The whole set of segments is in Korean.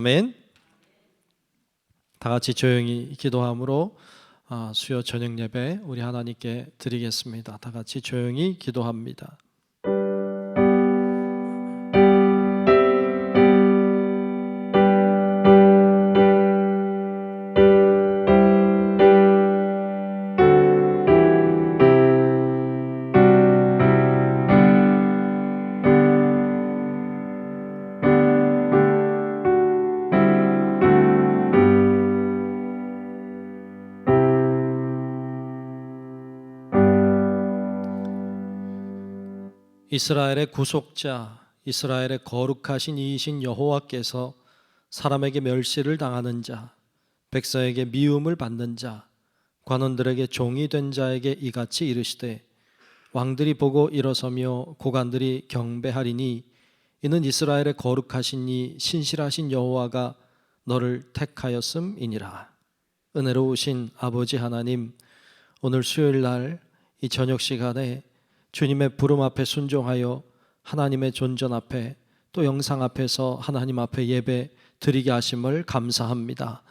아멘. 다 같이 조용히 기도함으로 수요 저녁 예배 우리 하나님께 드리겠습니다. 다 같이 조용히 기도합니다. 이스라엘의 구속자, 이스라엘의 거룩하신 이이신 여호와께서 사람에게 멸시를 당하는 자, 백성에게 미움을 받는 자, 관원들에게 종이 된 자에게 이같이 이르시되 왕들이 보고 일어서며 고관들이 경배하리니 이는 이스라엘의 거룩하신 이 신실하신 여호와가 너를 택하였음이니라. 은혜로우신 아버지 하나님, 오늘 수요일 날 이 저녁 시간에 주님의 부름 앞에 순종하여 하나님의 존전 앞에 또 영상 앞에서 하나님 앞에 예배 드리게 하심을 감사합니다.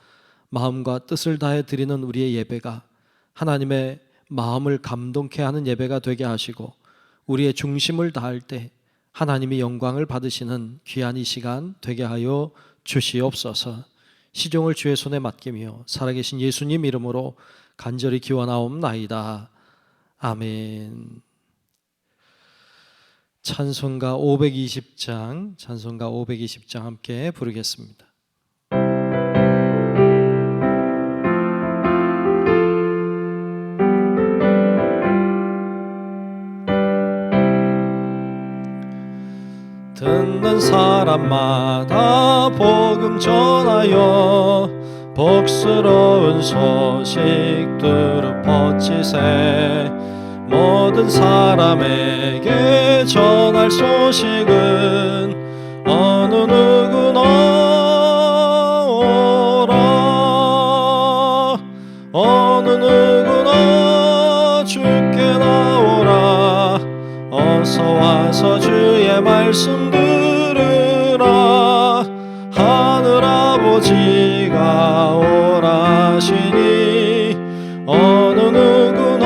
마음과 뜻을 다해 드리는 우리의 예배가 하나님의 마음을 감동케 하는 예배가 되게 하시고 우리의 중심을 다할 때 하나님이 영광을 받으시는 귀한 이 시간 되게 하여 주시옵소서. 시종을 주의 손에 맡기며 살아계신 예수님 이름으로 간절히 기원하옵나이다. 아멘. 찬송가 520장 함께 부르겠습니다. 듣는 사람마다 복음 전하여 복스러운 소식들을 퍼지세. 모든 사람에게 전할 소식은 어느 누구나 오라. 어느 누구나 주께 나오라. 어서 와서 주의 말씀 들으라. 하늘아버지가 오라시니 어느 누구나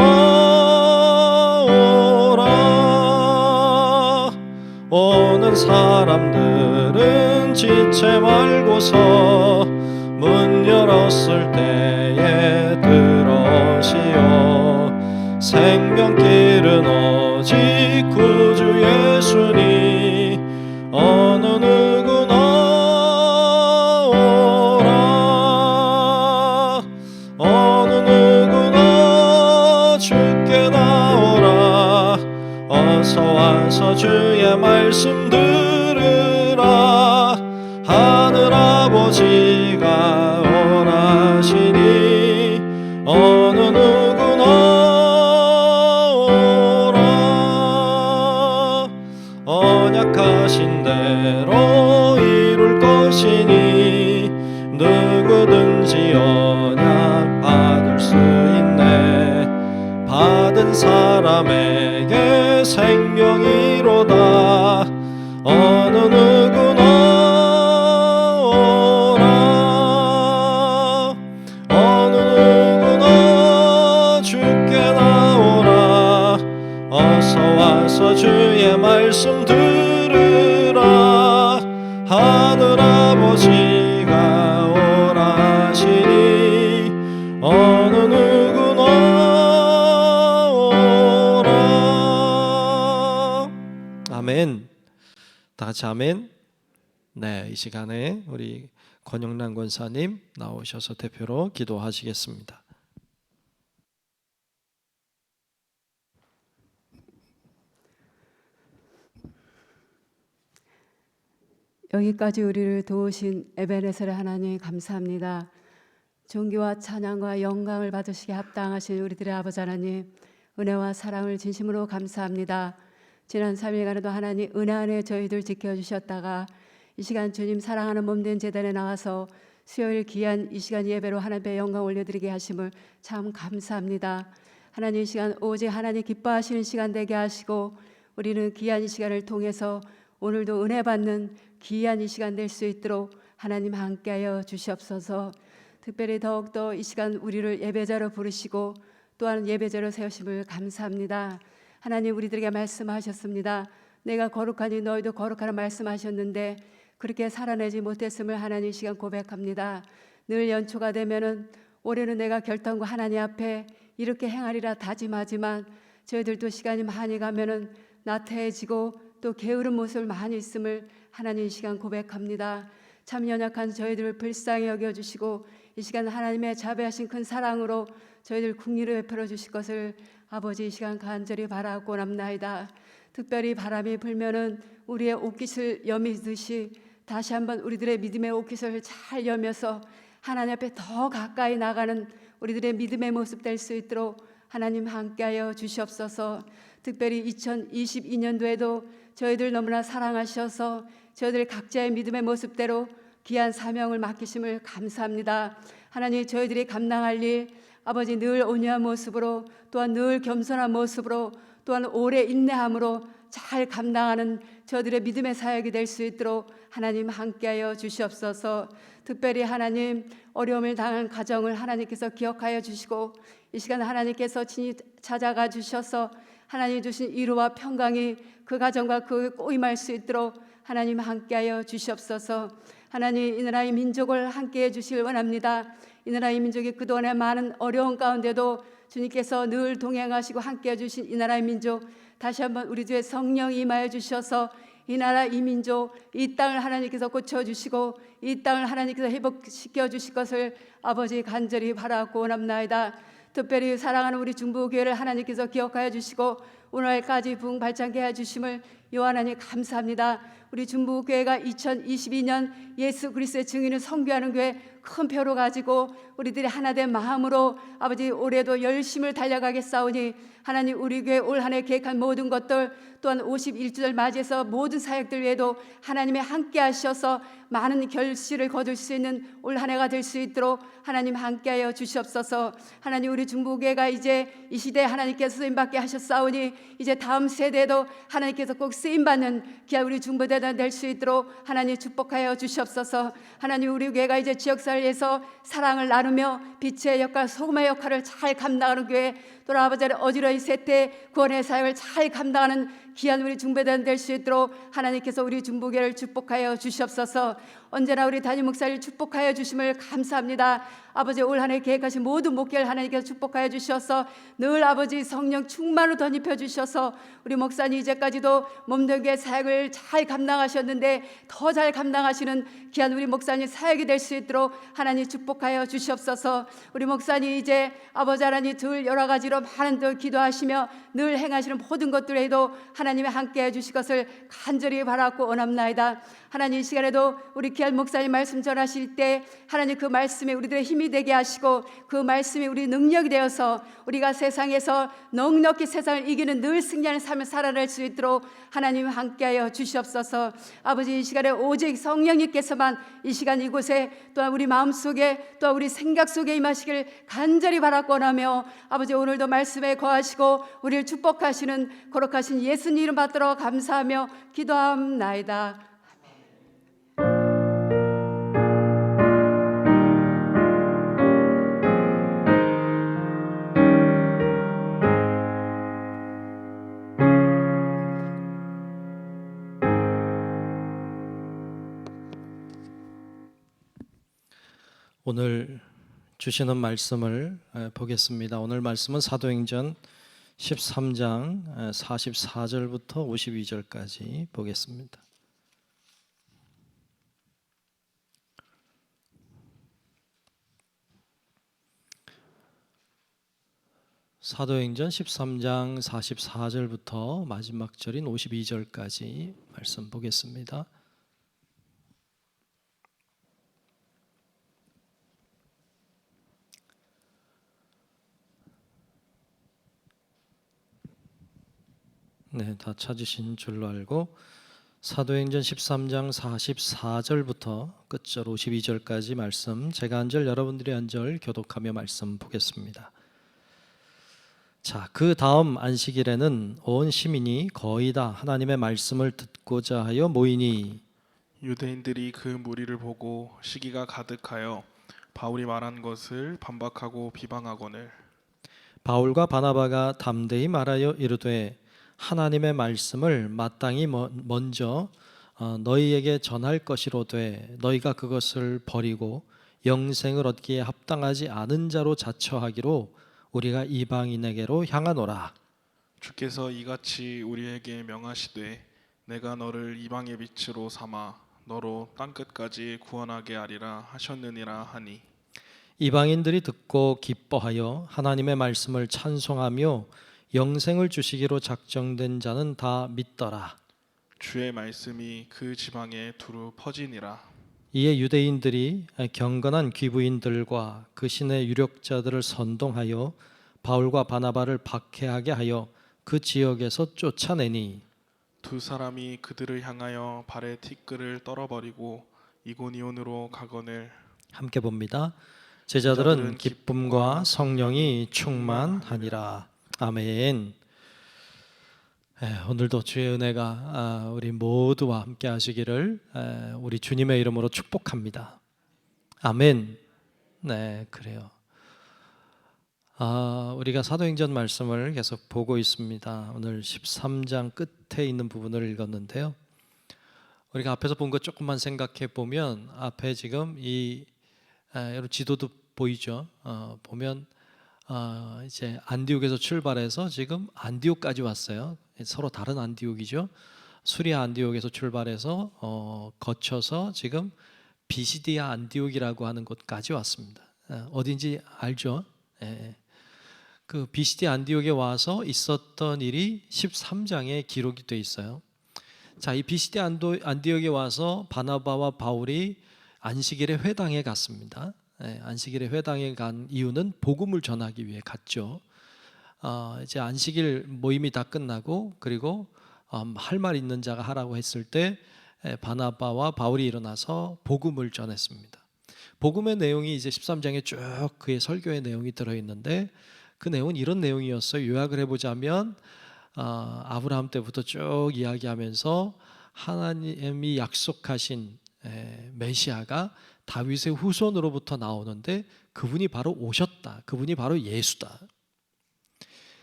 오는 사람들은 지체 말고서 문 열었을 때에 들어오시오. 생명길은 오직 구주 예수니 어느 누구나 오라. 어느 누구나 주께 나오라. 어서 와서 주의 말씀 들으라. 하늘아버지가 오라시니 어느 누구나 오라. 언약하신 대로 이룰 것이니 누구든지 언약 받을 수 있네. 받은 사람에게 생명이로다. 어느 누구나 오라. 어느 누구나 주께 나오라. 어서 와서 주의 말씀 들으라. 하늘아버지가 오라시니 어느 누구나 오라. 아멘. 다 같이 아멘. 네, 이 시간에 우리 권영란 권사님 나오셔서 대표로 기도하시겠습니다. 여기까지 우리를 도우신 에베네셀의 하나님 감사합니다. 존귀와 찬양과 영광을 받으시게 합당하신 우리들의 아버지 하나님, 은혜와 사랑을 진심으로 감사합니다. 지난 3일간에도 하나님 은혜 안에 저희들 지켜주셨다가 이 시간 주님 사랑하는 몸된 제단에 나와서 수요일 귀한 이 시간 예배로 하나님의 영광 올려드리게 하심을 참 감사합니다. 하나님 이 시간 오직 하나님 기뻐하시는 시간 되게 하시고 우리는 귀한 이 시간을 통해서 오늘도 은혜 받는 귀한 이 시간 될 수 있도록 하나님 함께하여 주시옵소서. 특별히 더욱더 이 시간 우리를 예배자로 부르시고 또한 예배자로 세우심을 감사합니다. 하나님 우리들에게 말씀하셨습니다. 내가 거룩하니 너희도 거룩하라 말씀하셨는데 그렇게 살아내지 못했음을 하나님 이 시간 고백합니다. 늘 연초가 되면은 올해는 내가 결단과 하나님 앞에 이렇게 행하리라 다짐하지만 저희들도 시간이 많이 가면은 나태해지고 또 게으른 모습을 많이 있음을 하나님 이 시간 고백합니다. 참 연약한 저희들을 불쌍히 여겨주시고 이 시간 하나님의 자비하신 큰 사랑으로 저희들 국리를 베풀어 주실 것을 아버지 이 시간 간절히 바라고 남나이다. 특별히 바람이 불면은 우리의 옷깃을 여미듯이 다시 한번 우리들의 믿음의 옷깃을 잘 여며서 하나님 앞에 더 가까이 나가는 우리들의 믿음의 모습 될 수 있도록 하나님 함께하여 주시옵소서. 특별히 2022년도에도 저희들 너무나 사랑하셔서 저희들 각자의 믿음의 모습대로 귀한 사명을 맡기심을 감사합니다. 하나님 저희들이 감당할 일 아버지 늘 온유한 모습으로 또한 늘 겸손한 모습으로 또한 오래 인내함으로 잘 감당하는 저들의 믿음의 사역이 될 수 있도록 하나님 함께하여 주시옵소서. 특별히 하나님 어려움을 당한 가정을 하나님께서 기억하여 주시고 이 시간 하나님께서 친히 찾아가 주셔서 하나님 주신 위로와 평강이 그 가정과 그 꼬임할 수 있도록 하나님 함께하여 주시옵소서. 하나님 이 나라의 민족을 함께해 주시길 원합니다. 이 나라의 민족이 그동안의 많은 어려움 가운데도 주님께서 늘 동행하시고 함께해 주신 이 나라의 민족 다시 한번 우리 주의 성령이 임하여 주셔서 이 나라 이 민족 이 땅을 하나님께서 고쳐주시고 이 땅을 하나님께서 회복시켜 주실 것을 아버지 간절히 바라고 원합나이다. 특별히 사랑하는 우리 중부교회를 하나님께서 기억하여 주시고 오늘까지 부흥 발전케 해주심을 요 하나님 감사합니다. 우리 중부교회가 2022년 예수 그리스도의 증인을 선교하는 교회 큰 표로 가지고 우리들이 하나된 마음으로 아버지 올해도 열심을 달려가겠사오니 하나님 우리 교회 올 한 해 계획한 모든 것들 또한 51주를 맞이해서 모든 사역들 외에도 하나님의 함께 하셔서 많은 결실을 거둘 수 있는 올 한 해가 될 수 있도록 하나님 함께하여 주시옵소서. 하나님 우리 중부교회가 이제 이 시대에 하나님께서 쓰임받게 하셨사오니 이제 다음 세대도 하나님께서 꼭 쓰임받는 귀한 우리 중부대단 될 수 있도록 하나님 축복하여 주시옵소서. 하나님 우리 교회가 이제 지역사회에서 사랑을 나누며 빛의 역할 소금의 역할을 잘 감당하는 교회 또 아버지의 어지러이 세태 구원의 사역을 잘 감당하는 귀한 우리 중배단 될 수 있도록 하나님께서 우리 중부교회를 축복하여 주시옵소서. 언제나 우리 담임 목사를 축복하여 주심을 감사합니다. 아버지 올 한 해 계획하신 모든 목회를 하나님께서 축복하여 주셔서 늘 아버지 성령 충만으로 덧입혀 주셔서 우리 목사님 이제까지도 몸되게 사역을 잘 감당하셨는데 더 잘 감당하시는 귀한 우리 목사님 사역이 될 수 있도록 하나님 축복하여 주시옵소서. 우리 목사님 이제 아버지 하나님 늘 여러 가지로 많은 들 기도하시며 늘 행하시는 모든 것들에도 하나님이 함께 해주실 것을 간절히 바라고 원합나이다. 하나님 이 시간에도 우리 귀한 목사님 말씀 전하실 때 하나님 그 말씀이 우리들의 힘이 되게 하시고 그 말씀이 우리 능력이 되어서 우리가 세상에서 넉넉히 세상을 이기는 늘 승리하는 삶을 살아낼 수 있도록 하나님 함께하여 주시옵소서. 아버지 이 시간에 오직 성령님께서만 이 시간 이곳에 또한 우리 마음속에 또한 우리 생각 속에 임하시길 간절히 바라고 원하며 아버지 오늘도 말씀에 거하시고 우리를 축복하시는 거룩하신 예수님 이름 받들어 감사하며 기도함나이다. 오늘 주시는 말씀을 보겠습니다. 오늘 말씀은 사도행전 13장 44절부터 52절까지 보겠습니다. 사도행전 13장 44절부터 마지막 절인 52절까지 말씀 보겠습니다. 네, 다 찾으신 줄로 알고 사도행전 13장 44절부터 끝절 52절까지 말씀 제가 한 절 여러분들이 한 절 교독하며 말씀 보겠습니다. 자, 그 다음 안식일에는 온 시민이 거의 다 하나님의 말씀을 듣고자 하여 모이니 유대인들이 그 무리를 보고 시기가 가득하여 바울이 말한 것을 반박하고 비방하거늘 바울과 바나바가 담대히 말하여 이르되 하나님의 말씀을 마땅히 먼저 너희에게 전할 것이로되 너희가 그것을 버리고 영생을 얻기에 합당하지 않은 자로 자처하기로 우리가 이방인에게로 향하노라. 주께서 이같이 우리에게 명하시되 내가 너를 이방의 빛으로 삼아 너로 땅끝까지 구원하게 하리라 하셨느니라 하니 이방인들이 듣고 기뻐하여 하나님의 말씀을 찬송하며 영생을 주시기로 작정된 자는 다 믿더라. 주의 말씀이 그 지방에 두루 퍼지니라. 이에 유대인들이 경건한 귀부인들과 그 신의 유력자들을 선동하여 바울과 바나바를 박해하게 하여 그 지역에서 쫓아내니 두 사람이 그들을 향하여 발에 티끌을 떨어버리고 이고니온으로 가거늘 함께 봅니다. 제자들은 기쁨과 성령이 충만하니라. 아멘. 오늘도 주의 은혜가 우리 모두와 함께 하시기를 우리 주님의 이름으로 축복합니다. 아멘. 네, 그래요. 우리가 사도행전 말씀을 계속 보고 있습니다. 오늘 13장 끝에 있는 부분을 읽었는데요. 우리가 앞에서 본 것 조금만 생각해 보면 앞에 지금 여러분 지도도 보이죠? 보면 이제 안디옥에서 출발해서 지금 안디옥까지 왔어요. 서로 다른 안디옥이죠. 수리아 안디옥에서 출발해서 거쳐서 지금 비시디아 안디옥이라고 하는 곳까지 왔습니다. 어딘지 알죠? 그 비시디아 안디옥에 와서 있었던 일이 13장에 기록이 돼 있어요. 자, 이 비시디아 안디옥에 와서 바나바와 바울이 안식일에 회당에 갔습니다. 안식일에 회당에 간 이유는 복음을 전하기 위해 갔죠. 이제 안식일 모임이 다 끝나고 그리고 할 말 있는 자가 하라고 했을 때 바나바와 바울이 일어나서 복음을 전했습니다. 복음의 내용이 이제 13장에 쭉 그의 설교의 내용이 들어있는데 그 내용은 이런 내용이었어요. 요약을 해보자면 아브라함 때부터 쭉 이야기하면서 하나님이 약속하신 메시아가 다윗의 후손으로부터 나오는데 그분이 바로 오셨다. 그분이 바로 예수다.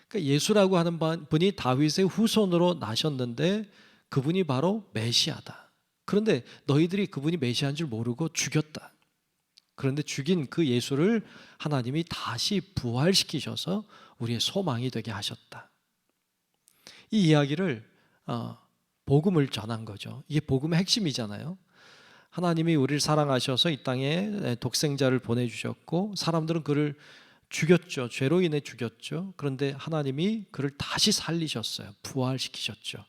그러니까 예수라고 하는 분이 다윗의 후손으로 나셨는데 그분이 바로 메시아다. 그런데 너희들이 그분이 메시아인 줄 모르고 죽였다. 그런데 죽인 그 예수를 하나님이 다시 부활시키셔서 우리의 소망이 되게 하셨다. 이 이야기를 복음을 전한 거죠. 이게 복음의 핵심이잖아요. 하나님이 우리를 사랑하셔서 이 땅에 독생자를 보내주셨고 사람들은 그를 죽였죠. 죄로 인해 죽였죠. 그런데 하나님이 그를 다시 살리셨어요. 부활시키셨죠.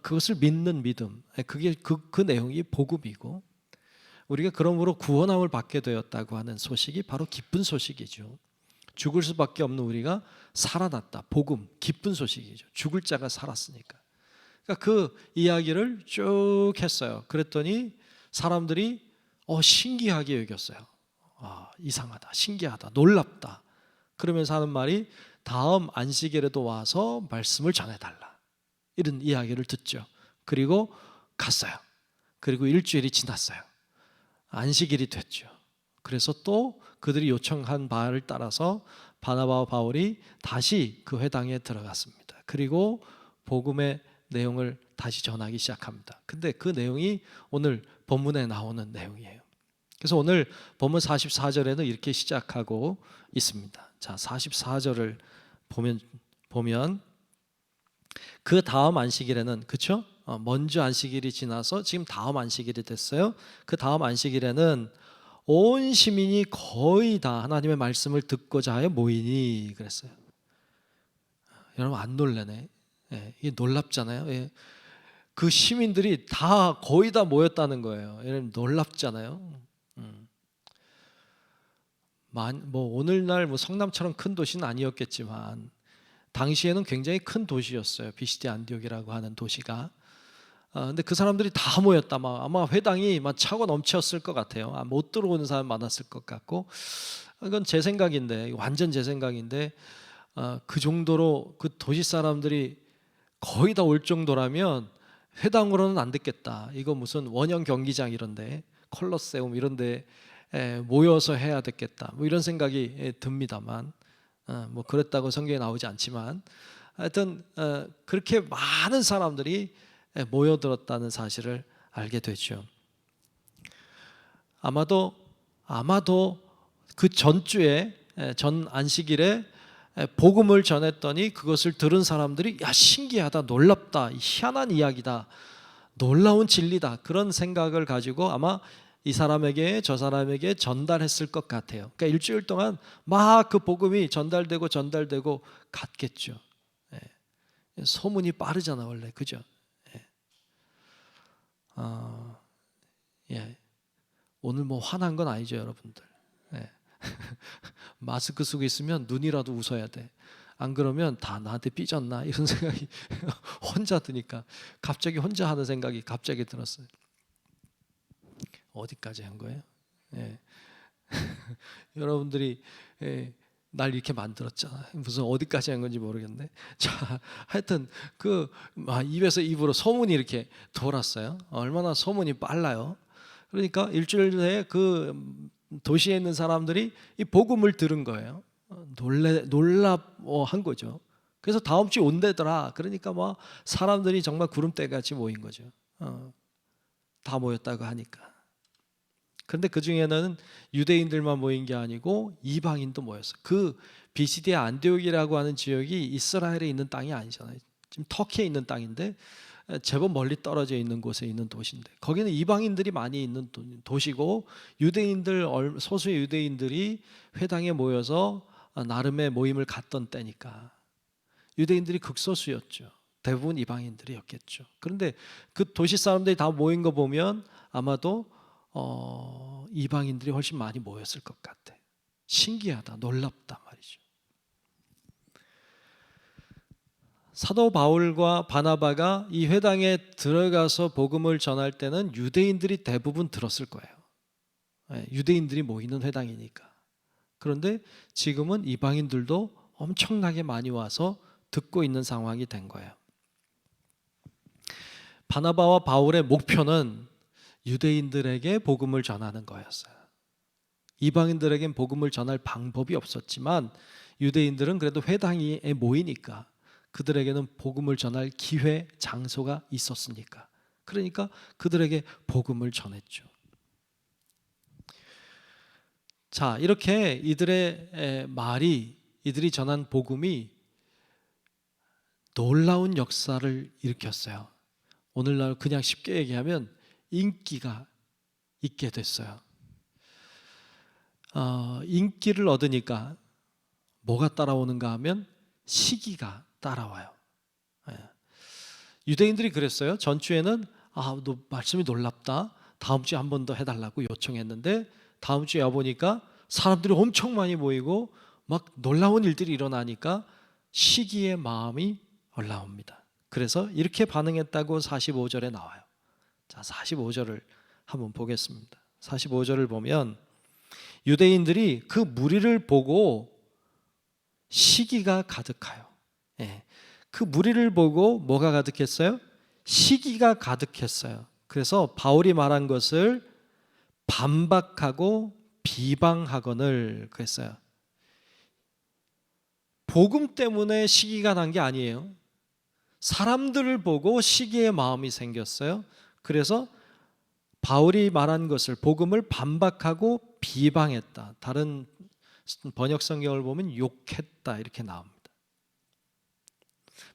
그것을 믿는 믿음, 그게 그 내용이 복음이고 우리가 그러므로 구원함을 받게 되었다고 하는 소식이 바로 기쁜 소식이죠. 죽을 수밖에 없는 우리가 살아났다. 복음, 기쁜 소식이죠. 죽을 자가 살았으니까. 그러니까 그 이야기를 쭉 했어요. 그랬더니 사람들이 신기하게 여겼어요. 이상하다, 신기하다, 놀랍다. 그러면서 하는 말이 다음 안식일에도 와서 말씀을 전해달라. 이런 이야기를 듣죠. 그리고 갔어요. 그리고 일주일이 지났어요. 안식일이 됐죠. 그래서 또 그들이 요청한 바를 따라서 바나바와 바울이 다시 그 회당에 들어갔습니다. 그리고 복음의 내용을 다시 전하기 시작합니다. 근데 그 내용이 오늘 본문에 나오는 내용이에요. 그래서 오늘 본문 44절에는 이렇게 시작하고 있습니다. 자, 44절을 보면 그 다음 안식일에는, 그렇죠? 먼저 안식일이 지나서 지금 다음 안식일이 됐어요. 그 다음 안식일에는 온 시민이 거의 다 하나님의 말씀을 듣고자 하여 모이니 그랬어요. 여러분 안 놀라네. 이게 놀랍잖아요. 그 시민들이 다 거의 다 모였다는 거예요. 여러분 놀랍잖아요. 뭐 오늘날 뭐 성남처럼 큰 도시는 아니었겠지만 당시에는 굉장히 큰 도시였어요. 비시디아 안디옥이라고 하는 도시가. 근데 그 사람들이 다 모였다. 아마 회당이 막 차고 넘쳤을 것 같아요. 못 들어오는 사람 많았을 것 같고. 이건 제 생각인데, 완전 제 생각인데, 그 정도로 그 도시 사람들이 거의 다 올 정도라면 회당으로는 안 됐겠다. 이거 무슨 원형 경기장 이런데, 콜로세움 이런데 모여서 해야 됐겠다. 뭐 이런 생각이 듭니다만, 뭐 그랬다고 성경에 나오지 않지만, 하여튼 그렇게 많은 사람들이 모여들었다는 사실을 알게 되죠. 아마도 그 전주에, 전 안식일에 복음을 전했더니 그것을 들은 사람들이 야, 신기하다, 놀랍다, 희한한 이야기다, 놀라운 진리다, 그런 생각을 가지고 아마 이 사람에게 저 사람에게 전달했을 것 같아요. 그러니까 일주일 동안 막 그 복음이 전달되고 갔겠죠. 소문이 빠르잖아 원래, 그죠? 예. 오늘 뭐 화난 건 아니죠, 여러분들. 마스크 쓰고 있으면 눈이라도 웃어야 돼. 안 그러면 다 나한테 삐졌나 이런 생각이 혼자 드니까 갑자기 혼자 하는 생각이 갑자기 들었어요. 어디까지 한 거예요? 여러분들이 날 이렇게 만들었잖아. 무슨 어디까지 한 건지 모르겠네. 자, 하여튼 그 입에서 입으로 소문이 이렇게 돌았어요. 얼마나 소문이 빨라요. 그러니까 일주일 내에 그 도시에 있는 사람들이 이 복음을 들은 거예요. 놀랍한 거죠. 그래서 다음 주에 온대더라. 그러니까 뭐 사람들이 정말 구름대같이 모인 거죠. 다 모였다고 하니까. 그런데 그 중에는 유대인들만 모인 게 아니고 이방인도 모였어요. 그 비시디아 안디옥이라고 하는 지역이 이스라엘에 있는 땅이 아니잖아요. 지금 터키에 있는 땅인데 제법 멀리 떨어져 있는 곳에 있는 도시인데, 거기는 이방인들이 많이 있는 도시고, 유대인들, 소수의 유대인들이 회당에 모여서 나름의 모임을 갖던 때니까 유대인들이 극소수였죠. 대부분 이방인들이었겠죠. 그런데 그 도시 사람들이 다 모인 거 보면 아마도 이방인들이 훨씬 많이 모였을 것 같아. 신기하다, 놀랍다 말이죠. 사도 바울과 바나바가 이 회당에 들어가서 복음을 전할 때는 유대인들이 대부분 들었을 거예요. 유대인들이 모이는 회당이니까. 그런데 지금은 이방인들도 엄청나게 많이 와서 듣고 있는 상황이 된 거예요. 바나바와 바울의 목표는 유대인들에게 복음을 전하는 거였어요. 이방인들에겐 복음을 전할 방법이 없었지만 유대인들은 그래도 회당에 모이니까 그들에게는 복음을 전할 기회, 장소가 있었으니까, 그러니까 그들에게 복음을 전했죠. 자, 이렇게 이들의 말이, 이들이 전한 복음이 놀라운 역사를 일으켰어요. 오늘날 그냥 쉽게 얘기하면 인기가 있게 됐어요. 인기를 얻으니까 뭐가 따라오는가 하면 시기가 따라와요. 유대인들이 그랬어요. 전주에는 너 말씀이 놀랍다, 다음 주에 한 번 더 해달라고 요청했는데 다음 주에 와보니까 사람들이 엄청 많이 모이고 막 놀라운 일들이 일어나니까 시기의 마음이 올라옵니다. 그래서 이렇게 반응했다고 45절에 나와요. 자, 45절을 한번 보겠습니다. 45절을 보면 유대인들이 그 무리를 보고 시기가 가득하여. 그 무리를 보고 뭐가 가득했어요? 시기가 가득했어요. 그래서 바울이 말한 것을 반박하고 비방하거늘 그랬어요. 복음 때문에 시기가 난 게 아니에요. 사람들을 보고 시기의 마음이 생겼어요. 그래서 바울이 말한 것을, 복음을 반박하고 비방했다. 다른 번역 성경을 보면 욕했다 이렇게 나옵니다.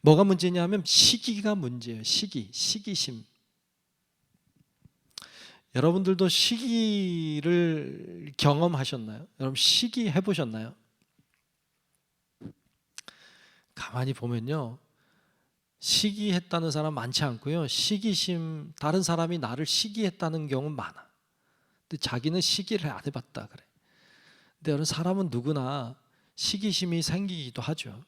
뭐가 문제냐 하면 시기가 문제예요. 시기심. 여러분들도 시기를 경험하셨나요? 여러분 시기 해보셨나요? 가만히 보면요, 시기했다는 사람 많지 않고요, 시기심, 다른 사람이 나를 시기했다는 경우는 많아. 근데 자기는 시기를 안 해봤다 그래. 근데 여러분, 사람은 누구나 시기심이 생기기도 하죠.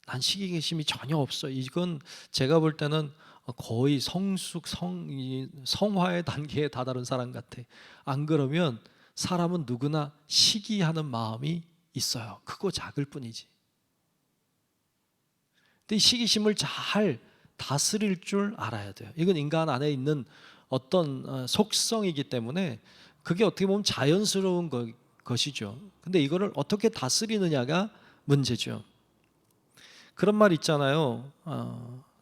난 시기심이 전혀 없어. 이건 제가 볼 때는 거의 성화의 단계에 다다른 사람 같아. 안 그러면 사람은 누구나 시기하는 마음이 있어요. 크고 작을 뿐이지. 근데 이 시기심을 잘 다스릴 줄 알아야 돼요. 이건 인간 안에 있는 어떤 속성이기 때문에 그게 어떻게 보면 자연스러운 것이죠. 근데 이거를 어떻게 다스리느냐가 문제죠. 그런 말 있잖아요.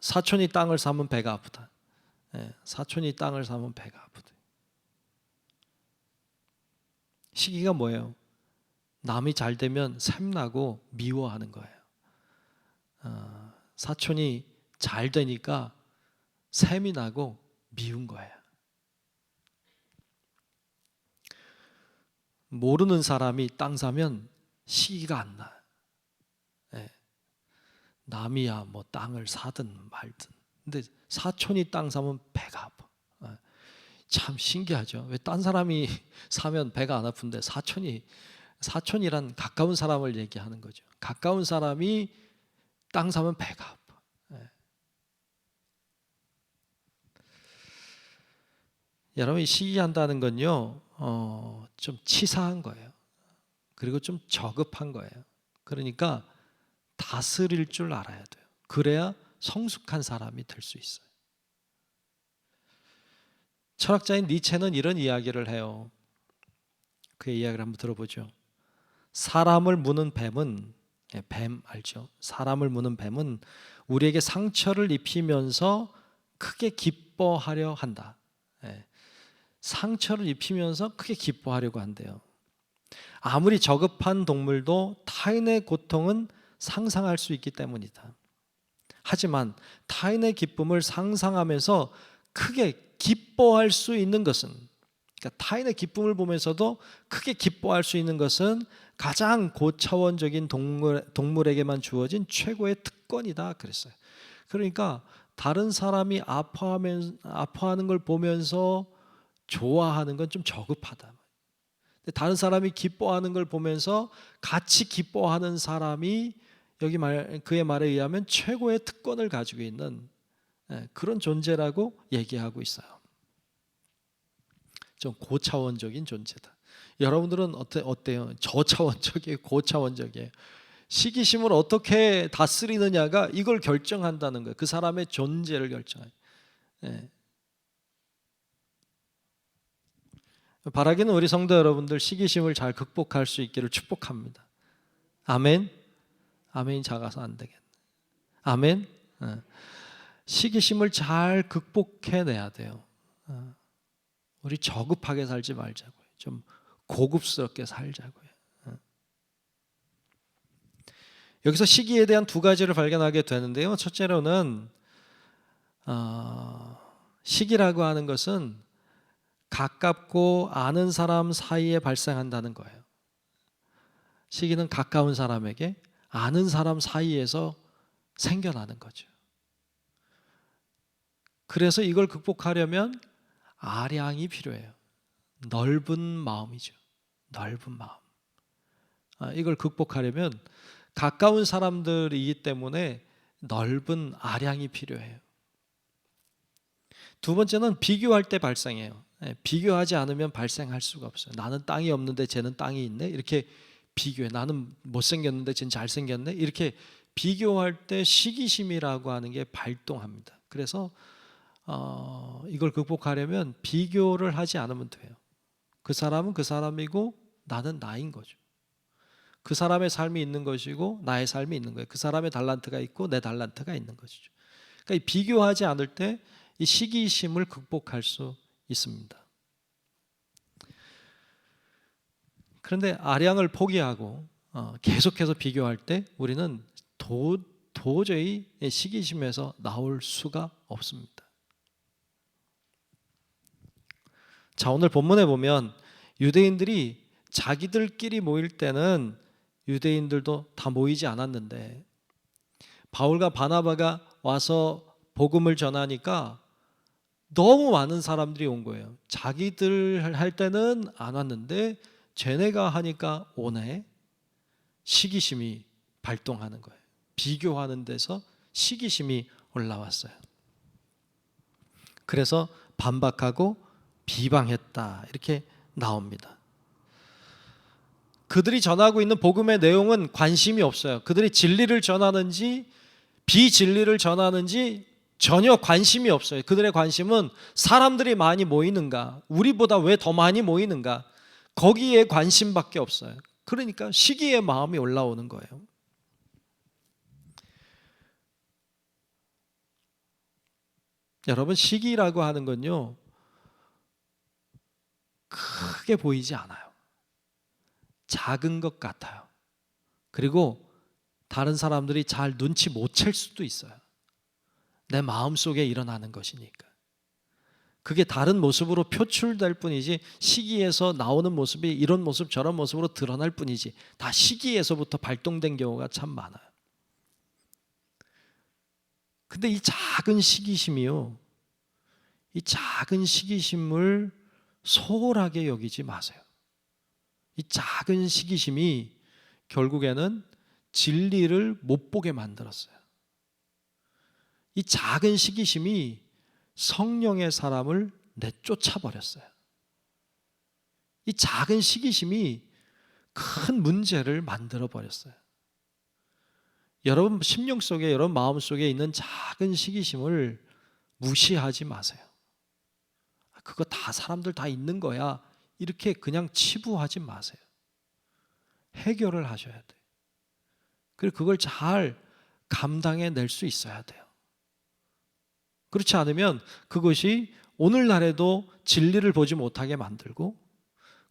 사촌이 땅을 사면 배가 아프다. 사촌이 땅을 사면 배가 아프다. 시기가 뭐예요? 남이 잘 되면 샘나고 미워하는 거예요. 사촌이 잘 되니까 샘이 나고 미운 거예요. 모르는 사람이 땅 사면 시기가 안 나요. 남이야 뭐 땅을 사든 말든. 근데 사촌이 땅 사면 배가 아파. 참 신기하죠. 왜 딴 사람이 사면 배가 안 아픈데 사촌이란 가까운 사람을 얘기하는 거죠. 가까운 사람이 땅 사면 배가 아파. 여러분, 시기한다는 건요, 좀 치사한 거예요. 그리고 좀 저급한 거예요. 그러니까 다스릴 줄 알아야 돼요. 그래야 성숙한 사람이 될 수 있어요. 철학자인 니체는 이런 이야기를 해요. 그의 이야기를 한번 들어보죠. 사람을 무는 뱀은, 뱀 알죠? 사람을 무는 뱀은 우리에게 상처를 입히면서 크게 기뻐하려 한다. 상처를 입히면서 크게 기뻐하려고 한대요. 아무리 저급한 동물도 타인의 고통은 상상할 수 있기 때문이다. 하지만 타인의 기쁨을 상상하면서 크게 기뻐할 수 있는 것은, 그러니까 타인의 기쁨을 보면서도 크게 기뻐할 수 있는 것은 가장 고차원적인 동물에게만 주어진 최고의 특권이다 그랬어요. 그러니까 다른 사람이 아파하는 걸 보면서 좋아하는 건 좀 저급하다. 다른 사람이 기뻐하는 걸 보면서 같이 기뻐하는 사람이 그의 말에 의하면 최고의 특권을 가지고 있는 그런 존재라고 얘기하고 있어요. 좀 고차원적인 존재다. 여러분들은 어때요? 저차원적이에요? 고차원적이에요? 시기심을 어떻게 다스리느냐가 이걸 결정한다는 거예요. 그 사람의 존재를 결정해요. 바라기는 우리 성도 여러분들 시기심을 잘 극복할 수 있기를 축복합니다. 아멘. 아멘이 작아서 안 되겠네. 아멘. 시기심을 잘 극복해내야 돼요. 우리 저급하게 살지 말자고요. 좀 고급스럽게 살자고요. 여기서 시기에 대한 두 가지를 발견하게 되는데요. 첫째로는 시기라고 하는 것은 가깝고 아는 사람 사이에 발생한다는 거예요. 시기는 가까운 사람에게 아는 사람 사이에서 생겨나는 거죠. 그래서 이걸 극복하려면 아량이 필요해요. 넓은 마음이죠. 넓은 마음. 이걸 극복하려면 가까운 사람들이기 때문에 넓은 아량이 필요해요. 두 번째는 비교할 때 발생해요. 비교하지 않으면 발생할 수가 없어요. 나는 땅이 없는데 쟤는 땅이 있네. 이렇게 비교해. 나는 못생겼는데 쟤는 잘생겼네. 이렇게 비교할 때 시기심이라고 하는 게 발동합니다. 그래서 이걸 극복하려면 비교를 하지 않으면 돼요. 그 사람은 그 사람이고 나는 나인 거죠. 그 사람의 삶이 있는 것이고 나의 삶이 있는 거예요. 그 사람의 달란트가 있고 내 달란트가 있는 것이죠. 그러니까 비교하지 않을 때 이 시기심을 극복할 수 있습니다. 그런데 아량을 포기하고 계속해서 비교할 때 우리는 도저히 시기심에서 나올 수가 없습니다. 자, 오늘 본문에 보면 유대인들이 자기들끼리 모일 때는 유대인들도 다 모이지 않았는데 바울과 바나바가 와서 복음을 전하니까 너무 많은 사람들이 온 거예요. 자기들 할 때는 안 왔는데 쟤네가 하니까 오네. 시기심이 발동하는 거예요. 비교하는 데서 시기심이 올라왔어요. 그래서 반박하고 비방했다 이렇게 나옵니다. 그들이 전하고 있는 복음의 내용은 관심이 없어요. 그들이 진리를 전하는지 비진리를 전하는지 전혀 관심이 없어요. 그들의 관심은 사람들이 많이 모이는가, 우리보다 왜 더 많이 모이는가, 거기에 관심밖에 없어요. 그러니까 시기의 마음이 올라오는 거예요. 여러분, 시기라고 하는 건요, 크게 보이지 않아요. 작은 것 같아요. 그리고 다른 사람들이 잘 눈치 못 챌 수도 있어요. 내 마음속에 일어나는 것이니까. 그게 다른 모습으로 표출될 뿐이지, 시기에서 나오는 모습이 이런 모습 저런 모습으로 드러날 뿐이지, 다 시기에서부터 발동된 경우가 참 많아요. 근데 이 작은 시기심이요, 이 작은 시기심을 소홀하게 여기지 마세요. 이 작은 시기심이 결국에는 진리를 못 보게 만들었어요. 이 작은 시기심이 성령의 사람을 내쫓아 버렸어요. 이 작은 시기심이 큰 문제를 만들어 버렸어요. 여러분 심령 속에, 여러분 마음 속에 있는 작은 시기심을 무시하지 마세요. 그거 다 사람들 다 있는 거야, 이렇게 그냥 치부하지 마세요. 해결을 하셔야 돼요. 그리고 그걸 잘 감당해 낼 수 있어야 돼요. 그렇지 않으면 그것이 오늘날에도 진리를 보지 못하게 만들고,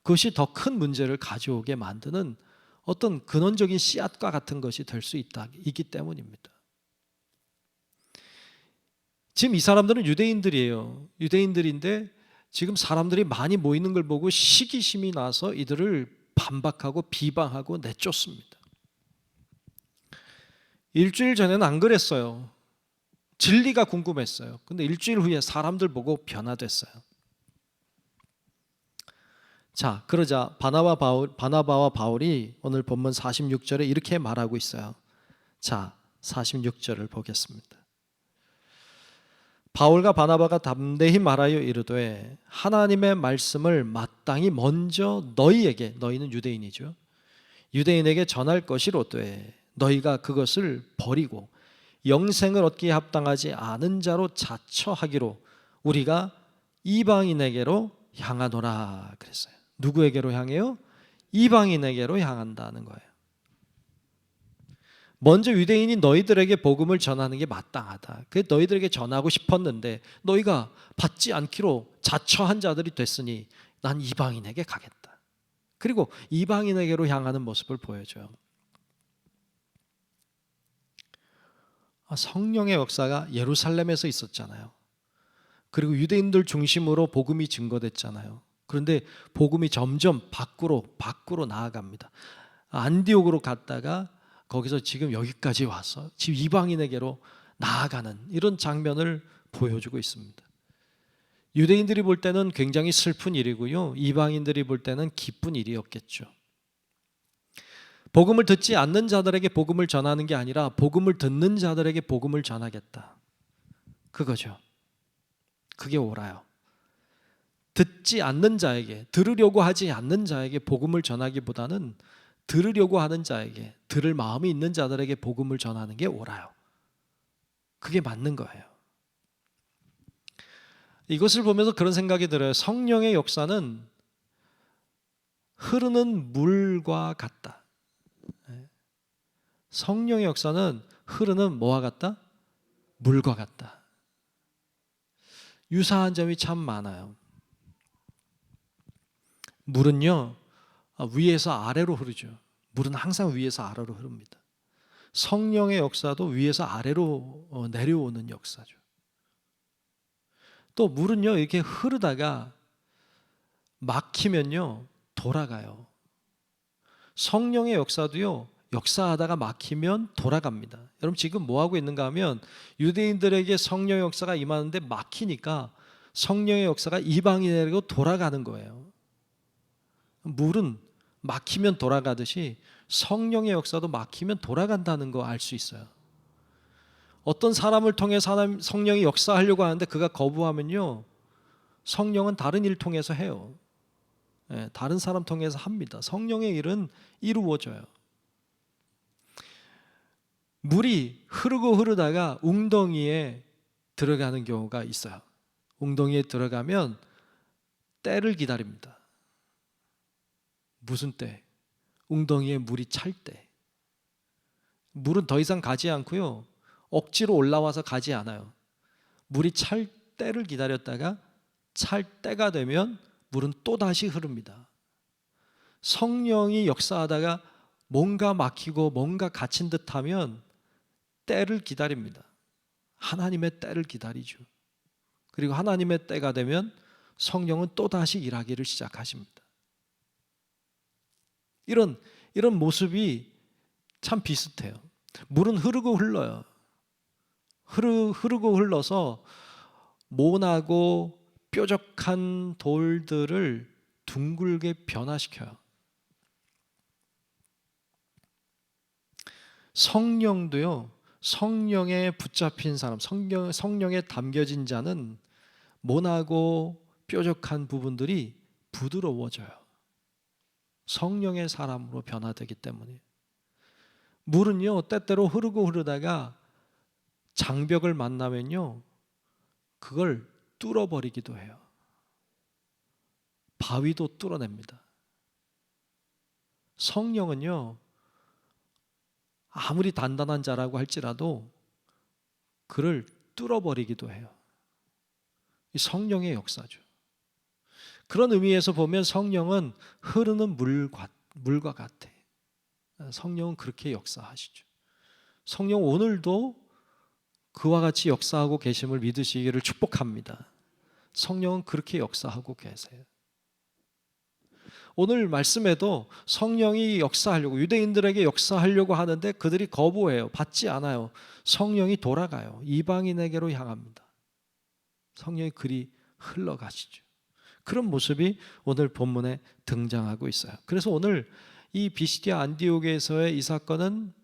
그것이 더 큰 문제를 가져오게 만드는 어떤 근원적인 씨앗과 같은 것이 될 수 있기 때문입니다. 지금 이 사람들은 유대인들이에요. 유대인들인데 지금 사람들이 많이 모이는 걸 보고 시기심이 나서 이들을 반박하고 비방하고 내쫓습니다. 일주일 전에는 안 그랬어요. 진리가 궁금했어요. 근데 일주일 후에 사람들 보고 변화됐어요. 자, 그러자 바나바와 바울이 오늘 본문 46절에 이렇게 말하고 있어요. 자, 46절을 보겠습니다. 바울과 바나바가 담대히 말하여 이르되 하나님의 말씀을 마땅히 먼저 너희에게, 너희는 유대인이죠, 유대인에게 전할 것이로되 너희가 그것을 버리고 영생을 얻기에 합당하지 않은 자로 자처하기로 우리가 이방인에게로 향하노라 그랬어요. 누구에게로 향해요? 이방인에게로 향한다는 거예요. 먼저 유대인이 너희들에게 복음을 전하는 게 마땅하다. 그게 너희들에게 전하고 싶었는데 너희가 받지 않기로 자처한 자들이 됐으니 난 이방인에게 가겠다. 그리고 이방인에게로 향하는 모습을 보여줘요. 성령의 역사가 예루살렘에서 있었잖아요. 그리고 유대인들 중심으로 복음이 증거됐잖아요. 그런데 복음이 점점 밖으로 나아갑니다. 안디옥으로 갔다가 거기서 지금 여기까지 와서 지금 이방인에게로 나아가는 이런 장면을 보여주고 있습니다. 유대인들이 볼 때는 굉장히 슬픈 일이고요, 이방인들이 볼 때는 기쁜 일이었겠죠. 복음을 듣지 않는 자들에게 복음을 전하는 게 아니라 복음을 듣는 자들에게 복음을 전하겠다, 그거죠. 그게 옳아요. 듣지 않는 자에게, 들으려고 하지 않는 자에게 복음을 전하기보다는 들으려고 하는 자에게, 들을 마음이 있는 자들에게 복음을 전하는 게 옳아요. 그게 맞는 거예요. 이것을 보면서 그런 생각이 들어요. 성령의 역사는 흐르는 물과 같다. 성령의 역사는 흐르는 뭐와 같다? 물과 같다. 유사한 점이 참 많아요. 물은요, 위에서 아래로 흐르죠. 물은 항상 위에서 아래로 흐릅니다. 성령의 역사도 위에서 아래로 내려오는 역사죠. 또 물은요, 이렇게 흐르다가 막히면요 돌아가요. 성령의 역사도요, 역사하다가 막히면 돌아갑니다. 여러분 지금 뭐 하고 있는가 하면 유대인들에게 성령의 역사가 임하는데 막히니까 성령의 역사가 이방인에게로 돌아가는 거예요. 물은 막히면 돌아가듯이 성령의 역사도 막히면 돌아간다는 거 알 수 있어요. 어떤 사람을 통해 성령이 역사하려고 하는데 그가 거부하면요, 성령은 다른 일을 통해서 해요. 다른 사람 통해서 합니다. 성령의 일은 이루어져요. 물이 흐르고 흐르다가 웅덩이에 들어가는 경우가 있어요. 웅덩이에 들어가면 때를 기다립니다. 무슨 때? 웅덩이에 물이 찰 때. 물은 더 이상 가지 않고요, 억지로 올라와서 가지 않아요. 물이 찰 때를 기다렸다가 찰 때가 되면 물은 또다시 흐릅니다. 성령이 역사하다가 뭔가 막히고 뭔가 갇힌 듯하면 때를 기다립니다. 하나님의 때를 기다리죠. 그리고 하나님의 때가 되면 성령은 또다시 일하기를 시작하십니다. 이런 모습이 참 비슷해요. 물은 흐르고 흘러요. 흐르고 흘러서 모나고 뾰족한 돌들을 둥글게 변화시켜요. 성령도요, 성령에 붙잡힌 사람, 성령에 담겨진 자는 모나고 뾰족한 부분들이 부드러워져요. 성령의 사람으로 변화되기 때문에. 물은요, 때때로 흐르고 흐르다가 장벽을 만나면요, 그걸 뚫어버리기도 해요. 바위도 뚫어냅니다. 성령은요, 아무리 단단한 자라고 할지라도 그를 뚫어버리기도 해요. 이 성령의 역사죠. 그런 의미에서 보면 성령은 흐르는 물과 같아. 성령은 그렇게 역사하시죠. 성령 오늘도 그와 같이 역사하고 계심을 믿으시기를 축복합니다. 성령은 그렇게 역사하고 계세요. 오늘 말씀에도 성령이 역사하려고, 유대인들에게 역사하려고 하는데 그들이 거부해요. 받지 않아요. 성령이 돌아가요. 이방인에게로 향합니다. 성령이 그리 흘러가시죠. 그런 모습이 오늘 본문에 등장하고 있어요. 그래서 오늘 이 비시디아 안디옥에서의 이 사건은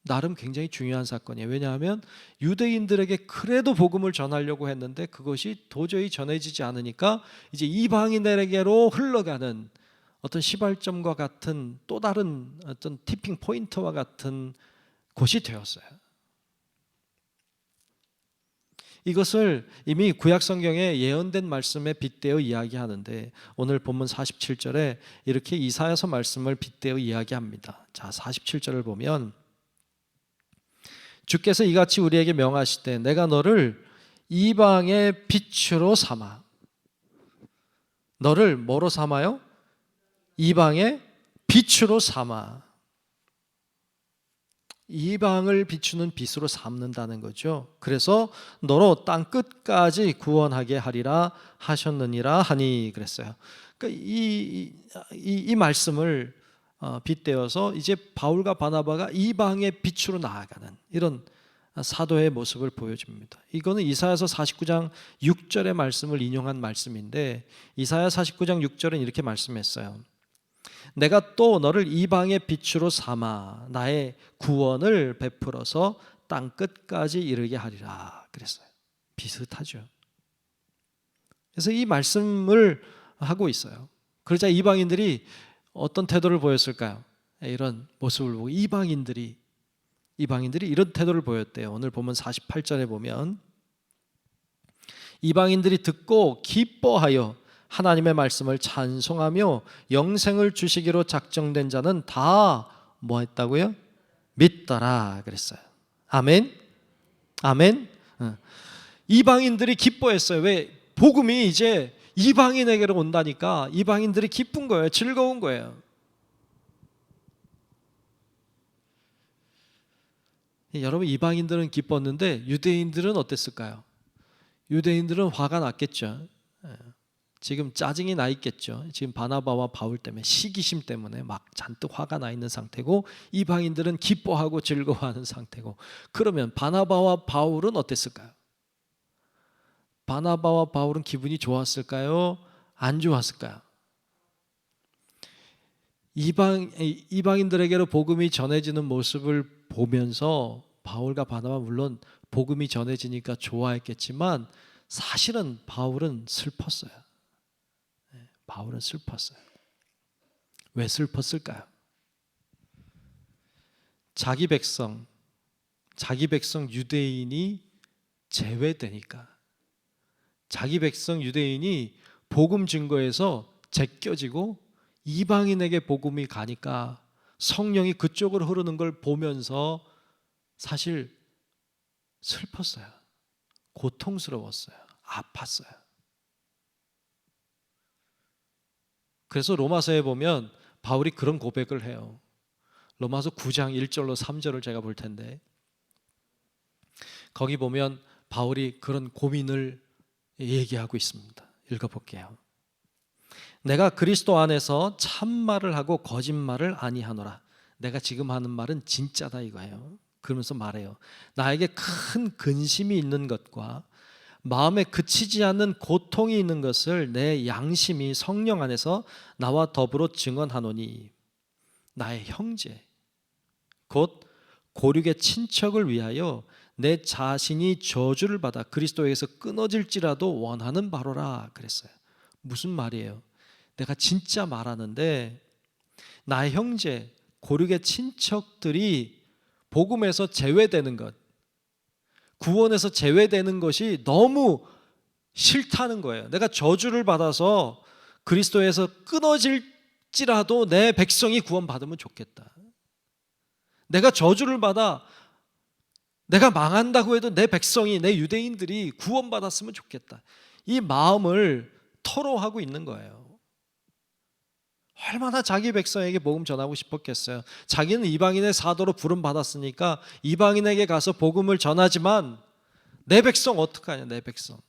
나름 굉장히 중요한 사건이에요. 왜냐하면 유대인들에게 그래도 복음을 전하려고 했는데 그것이 도저히 전해지지 않으니까 이제 이방인에게로 흘러가는 어떤 시발점과 같은 또 다른 어떤 티핑 포인트와 같은 곳이 되었어요. 이것을 이미 구약 성경에 예언된 말씀에 빗대어 이야기하는데 오늘 본문 47절에 이렇게 이사야서 말씀을 빗대어 이야기합니다. 자, 47절을 보면 주께서 이같이 우리에게 명하시되 내가 너를 이방의 빛으로 삼아. 너를 뭐로 삼아요? 이방의 빛으로 삼아. 이방을 비추는 빛으로 삼는다는 거죠. 그래서 너로 땅 끝까지 구원하게 하리라 하셨느니라 하니 그랬어요. 그러니까 이 말씀을 빗대어서 이제 바울과 바나바가 이방의 빛으로 나아가는 이런 사도의 모습을 보여줍니다. 이거는 이사야서 49장 6절의 말씀을 인용한 말씀인데 이사야 49장 6절은 이렇게 말씀했어요. 내가 또 너를 이방의 빛으로 삼아 나의 구원을 베풀어서 땅 끝까지 이르게 하리라 그랬어요. 비슷하죠. 그래서 이 말씀을 하고 있어요. 그러자 이방인들이 어떤 태도를 보였을까요? 이런 모습을 보고 이방인들이 이런 태도를 보였대요. 오늘 보면 48절에 보면 이방인들이 듣고 기뻐하여 하나님의 말씀을 찬송하며 영생을 주시기로 작정된 자는 다 뭐 했다고요? 믿더라 그랬어요. 아멘. 아멘. 이방인들이 기뻐했어요. 왜? 복음이 이제 이방인에게로 온다니까 이방인들이 기쁜 거예요. 즐거운 거예요. 여러분, 이방인들은 기뻤는데 유대인들은 어땠을까요? 유대인들은 화가 났겠죠. 지금 짜증이 나 있겠죠. 지금 바나바와 바울 때문에 시기심 때문에 막 잔뜩 화가 나 있는 상태고 이방인들은 기뻐하고 즐거워하는 상태고 그러면 바나바와 바울은 어땠을까요? 바나바와 바울은 기분이 좋았을까요? 안 좋았을까요? 이방인들에게로 복음이 전해지는 모습을 보면서 바울과 바나바 물론 복음이 전해지니까 좋아했겠지만 사실은 바울은 슬펐어요. 바울은 슬펐어요. 왜 슬펐을까요? 자기 백성 유대인이 제외되니까. 자기 백성 유대인이 복음 증거에서 제껴지고 이방인에게 복음이 가니까 성령이 그쪽으로 흐르는 걸 보면서 사실 슬펐어요. 고통스러웠어요. 아팠어요. 그래서 로마서에 보면 바울이 그런 고백을 해요. 로마서 9장 1절로 3절을 제가 볼 텐데, 거기 보면 바울이 그런 고민을 얘기하고 있습니다. 읽어볼게요. 내가 그리스도 안에서 참말을 하고 거짓말을 아니하노라. 내가 지금 하는 말은 진짜다 이거예요. 그러면서 말해요. 나에게 큰 근심이 있는 것과 마음에 그치지 않는 고통이 있는 것을 내 양심이 성령 안에서 나와 더불어 증언하노니, 나의 형제 곧 고륙의 친척을 위하여 내 자신이 저주를 받아 그리스도에게서 끊어질지라도 원하는 바로라 그랬어요. 무슨 말이에요? 내가 진짜 말하는데 나의 형제 고륙의 친척들이 복음에서 제외되는 것, 구원에서 제외되는 것이 너무 싫다는 거예요. 내가 저주를 받아서 그리스도에서 끊어질지라도 내 백성이 구원받으면 좋겠다. 내가 저주를 받아 내가 망한다고 해도 내 백성이, 내 유대인들이 구원받았으면 좋겠다. 이 마음을 토로하고 있는 거예요. 얼마나 자기 백성에게 복음 전하고 싶었겠어요. 자기는 이방인의 사도로 부름 받았으니까 이방인에게 가서 복음을 전하지만 내 백성 어떡하냐, 내 백성.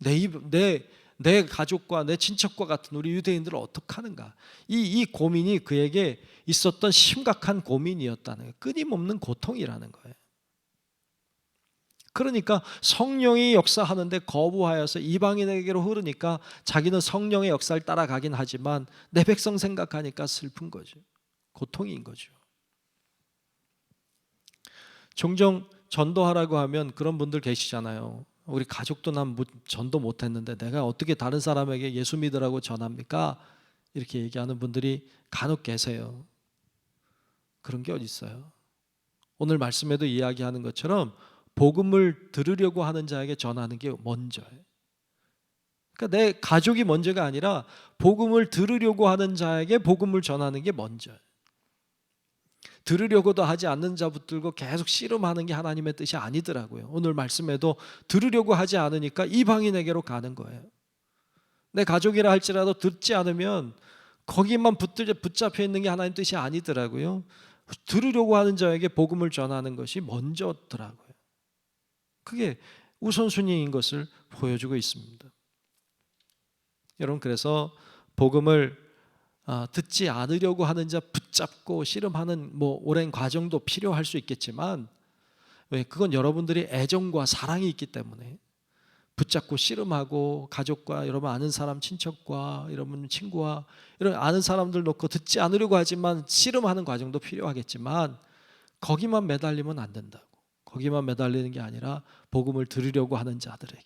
내 가족과 내 친척과 같은 우리 유대인들을 어떡하는가. 이 고민이 그에게 있었던 심각한 고민이었다는 거예요. 끊임없는 고통이라는 거예요. 그러니까 성령이 역사하는데 거부하여서 이방인에게로 흐르니까 자기는 성령의 역사를 따라가긴 하지만 내 백성 생각하니까 슬픈 거죠. 고통인 거죠. 종종 전도하라고 하면 그런 분들 계시잖아요. 우리 가족도 난 전도 못했는데 내가 어떻게 다른 사람에게 예수 믿으라고 전합니까? 이렇게 얘기하는 분들이 간혹 계세요. 그런 게 어디 있어요? 오늘 말씀에도 이야기하는 것처럼 복음을 들으려고 하는 자에게 전하는 게 먼저예요. 그러니까 내 가족이 먼저가 아니라 복음을 들으려고 하는 자에게 복음을 전하는 게 먼저예요. 들으려고도 하지 않는 자 붙들고 계속 씨름하는 게 하나님의 뜻이 아니더라고요. 오늘 말씀에도 들으려고 하지 않으니까 이방인에게로 가는 거예요. 내 가족이라 할지라도 듣지 않으면 거기만 붙잡혀 있는 게 하나님 뜻이 아니더라고요. 들으려고 하는 자에게 복음을 전하는 것이 먼저더라고요. 그게 우선순위인 것을 보여주고 있습니다. 여러분, 그래서 복음을 듣지 않으려고 하는 자 붙잡고 씨름하는 오랜 과정도 필요할 수 있겠지만, 왜? 그건 여러분들이 애정과 사랑이 있기 때문에 붙잡고 씨름하고 가족과 여러분 아는 사람, 친척과 여러분 친구와 이런 아는 사람들 놓고 듣지 않으려고 하지만 씨름하는 과정도 필요하겠지만 거기만 매달리면 안 된다고. 거기만 매달리는 게 아니라 복음을 들으려고 하는 자들에게,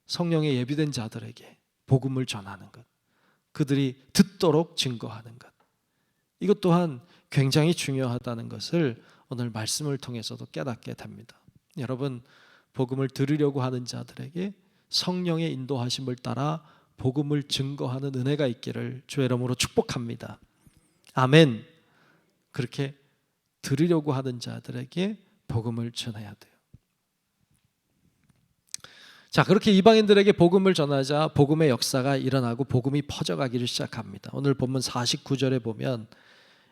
성령에 예비된 자들에게 복음을 전하는 것, 그들이 듣도록 증거하는 것, 이것 또한 굉장히 중요하다는 것을 오늘 말씀을 통해서도 깨닫게 됩니다. 여러분, 복음을 들으려고 하는 자들에게 성령의 인도하심을 따라 복음을 증거하는 은혜가 있기를 주의 이름으로 축복합니다. 아멘. 그렇게 들으려고 하는 자들에게 복음을 전해야 돼요. 자, 그렇게 이방인들에게 복음을 전하자 복음의 역사가 일어나고 복음이 퍼져가기를 시작합니다. 오늘 본문 49절에 보면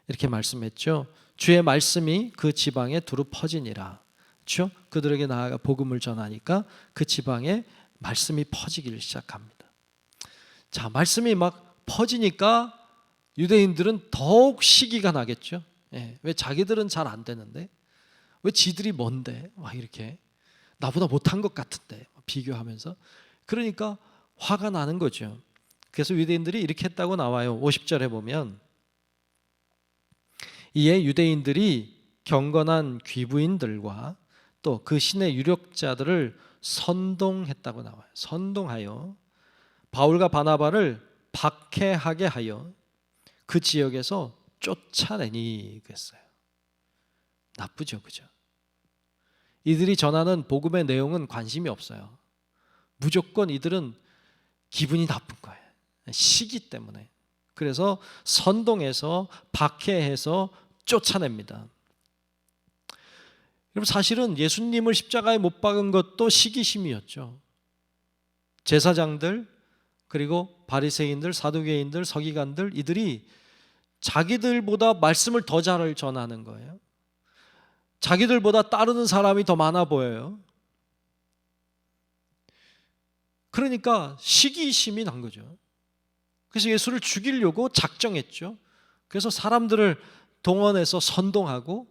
이렇게 말씀했죠. 주의 말씀이 그 지방에 두루 퍼지니라. 그렇죠? 그들에게 나아가 복음을 전하니까 그 지방에 말씀이 퍼지기를 시작합니다. 자, 말씀이 막 퍼지니까 유대인들은 더욱 시기가 나겠죠. 왜? 자기들은 잘 안 되는데, 왜 지들이 뭔데 막 이렇게 나보다 못한 것 같은데 비교하면서, 그러니까 화가 나는 거죠. 그래서 유대인들이 이렇게 했다고 나와요. 50절에 보면 이에 유대인들이 경건한 귀부인들과 또 그 신의 유력자들을 선동했다고 나와요. 선동하여 바울과 바나바를 박해하게 하여 그 지역에서 쫓아내니 그랬어요. 나쁘죠, 그죠? 이들이 전하는 복음의 내용은 관심이 없어요. 무조건 이들은 기분이 나쁜 거예요. 시기 때문에. 그래서 선동해서 박해해서 쫓아냅니다. 여러분, 사실은 예수님을 십자가에 못 박은 것도 시기심이었죠. 제사장들, 그리고 바리새인들, 사두개인들, 서기관들, 이들이 자기들보다 말씀을 더 잘 전하는 거예요. 자기들보다 따르는 사람이 더 많아 보여요. 그러니까 시기심이 난 거죠. 그래서 예수를 죽이려고 작정했죠. 그래서 사람들을 동원해서 선동하고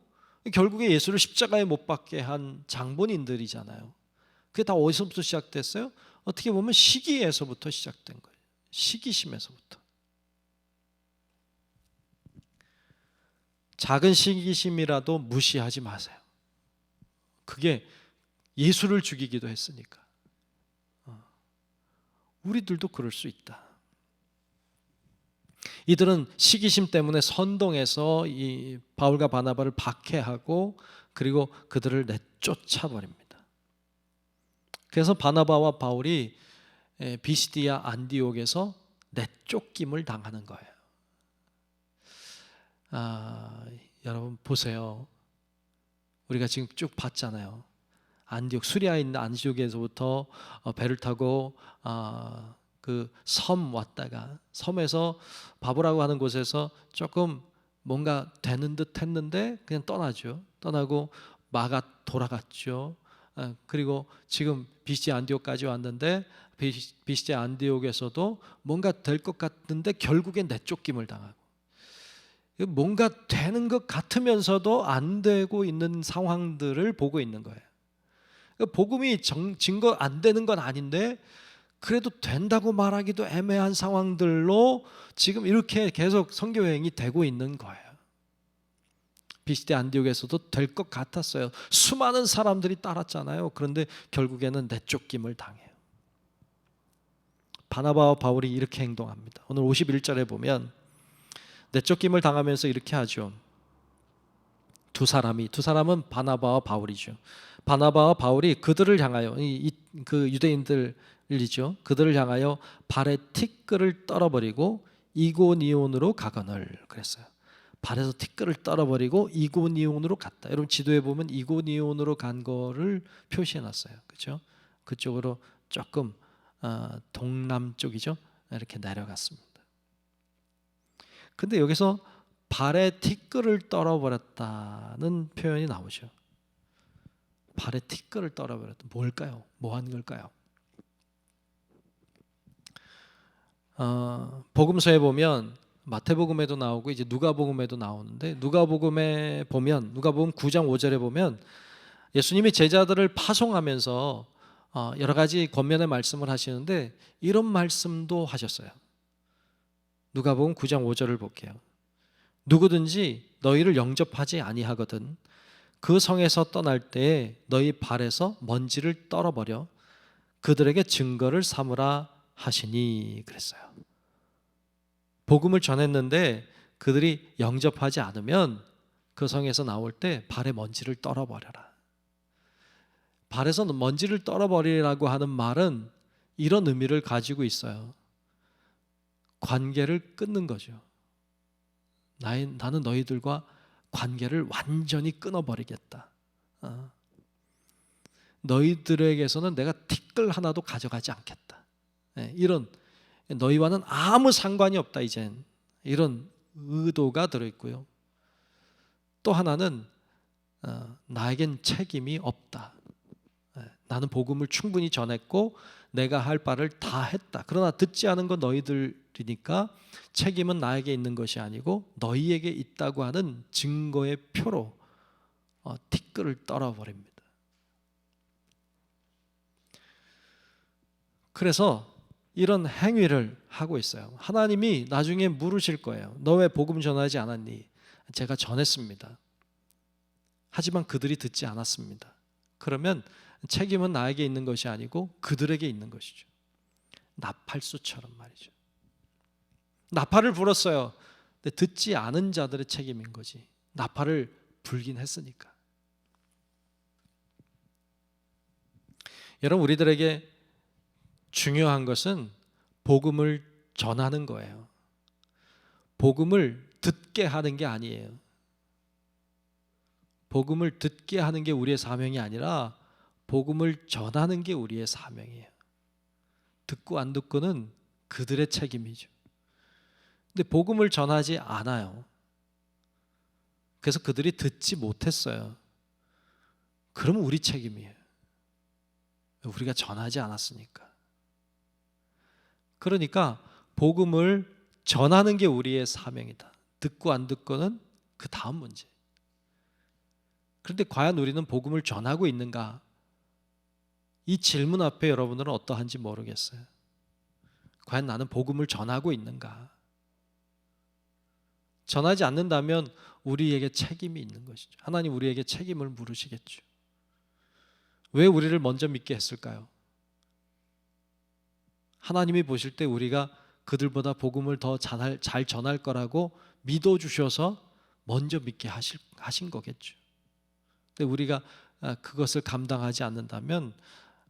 결국에 예수를 십자가에 못 박게 한 장본인들이잖아요. 그게 다 어디서부터 시작됐어요? 어떻게 보면 시기에서부터 시작된 거예요. 시기심에서부터. 작은 시기심이라도 무시하지 마세요. 그게 예수를 죽이기도 했으니까. 우리들도 그럴 수 있다. 이들은 시기심 때문에 선동해서 이 바울과 바나바를 박해하고 그리고 그들을 내쫓아 버립니다. 그래서 바나바와 바울이 비시디아 안디옥에서 내쫓김을 당하는 거예요. 여러분 보세요. 우리가 지금 쭉 봤잖아요. 안디옥, 수리아에 있는 안디옥에서부터 배를 타고 그 섬 왔다가 섬에서 바보라고 하는 곳에서 조금 뭔가 되는 듯 했는데 그냥 떠나죠. 떠나고 마가 돌아갔죠. 그리고 지금 비시디아 안디옥까지 왔는데 비시디아 안디옥에서도 뭔가 될 것 같은데 결국엔 내쫓김을 당하고, 뭔가 되는 것 같으면서도 안 되고 있는 상황들을 보고 있는 거예요. 복음이 증거 안 되는 건 아닌데 그래도 된다고 말하기도 애매한 상황들로 지금 이렇게 계속 선교 여행이 되고 있는 거예요. 비시디아 안디옥에서도 될 것 같았어요. 수많은 사람들이 따랐잖아요. 그런데 결국에는 내쫓김을 당해요. 바나바와 바울이 이렇게 행동합니다. 오늘 51절에 보면 내쫓김을 당하면서 이렇게 하죠. 두 사람은 바나바와 바울이죠. 바나바와 바울이 그들을 향하여 그 유대인들이죠. 그들을 향하여 발에 티끌을 떨어버리고 이고니온으로 가거늘 그랬어요. 발에서 티끌을 떨어버리고 이고니온으로 갔다. 여러분 지도에 보면 이고니온으로 간 거를 표시해놨어요. 그렇죠? 그쪽으로 조금 동남쪽이죠. 이렇게 내려갔습니다. 근데 여기서 발에 티끌을 떨어버렸다는 표현이 나오죠. 발에 티끌을 떨어버렸다. 뭘까요? 뭐 한 걸까요? 복음서에 보면 마태복음에도 나오고 이제 누가복음에도 나오는데 누가복음에 보면 누가복음 9장 5절에 보면 예수님이 제자들을 파송하면서 여러 가지 권면의 말씀을 하시는데 이런 말씀도 하셨어요. 누가복음 9장 5절을 볼게요. 누구든지 너희를 영접하지 아니하거든 그 성에서 떠날 때에 너희 발에서 먼지를 떨어버려 그들에게 증거를 삼으라 하시니 그랬어요. 복음을 전했는데 그들이 영접하지 않으면 그 성에서 나올 때 발에 먼지를 떨어버려라. 발에서 먼지를 떨어버리라고 하는 말은 이런 의미를 가지고 있어요. 관계를 끊는 거죠. 나는 너희들과 관계를 완전히 끊어버리겠다. 너희들에게서는 내가 티끌 하나도 가져가지 않겠다. 이런 너희와는 아무 상관이 없다 이젠 이런 의도가 들어있고요. 또 하나는 나에겐 책임이 없다. 나는 복음을 충분히 전했고 내가 할 바를 다 했다. 그러나 듣지 않은 건 너희들이니까 책임은 나에게 있는 것이 아니고 너희에게 있다고 하는 증거의 표로 티끌을 떨어버립니다. 그래서 이런 행위를 하고 있어요. 하나님이 나중에 물으실 거예요. 너 왜 복음 전하지 않았니? 제가 전했습니다. 하지만 그들이 듣지 않았습니다. 그러면 책임은 나에게 있는 것이 아니고 그들에게 있는 것이죠. 나팔수처럼 말이죠. 나팔을 불었어요. 근데 듣지 않은 자들의 책임인 거지. 나팔을 불긴 했으니까. 여러분, 우리들에게 중요한 것은 복음을 전하는 거예요. 복음을 듣게 하는 게 아니에요. 복음을 듣게 하는 게 우리의 사명이 아니라 복음을 전하는 게 우리의 사명이에요. 듣고 안 듣고는 그들의 책임이죠. 근데 복음을 전하지 않아요. 그래서 그들이 듣지 못했어요. 그러면 우리 책임이에요. 우리가 전하지 않았으니까. 그러니까 복음을 전하는 게 우리의 사명이다. 듣고 안 듣고는 그 다음 문제. 그런데 과연 우리는 복음을 전하고 있는가? 이 질문 앞에 여러분들은 어떠한지 모르겠어요. 과연 나는 복음을 전하고 있는가? 전하지 않는다면 우리에게 책임이 있는 것이죠. 하나님 우리에게 책임을 물으시겠죠. 왜 우리를 먼저 믿게 했을까요? 하나님이 보실 때 우리가 그들보다 복음을 더 잘 전할 거라고 믿어주셔서 먼저 믿게 하신 거겠죠. 근데 우리가 그것을 감당하지 않는다면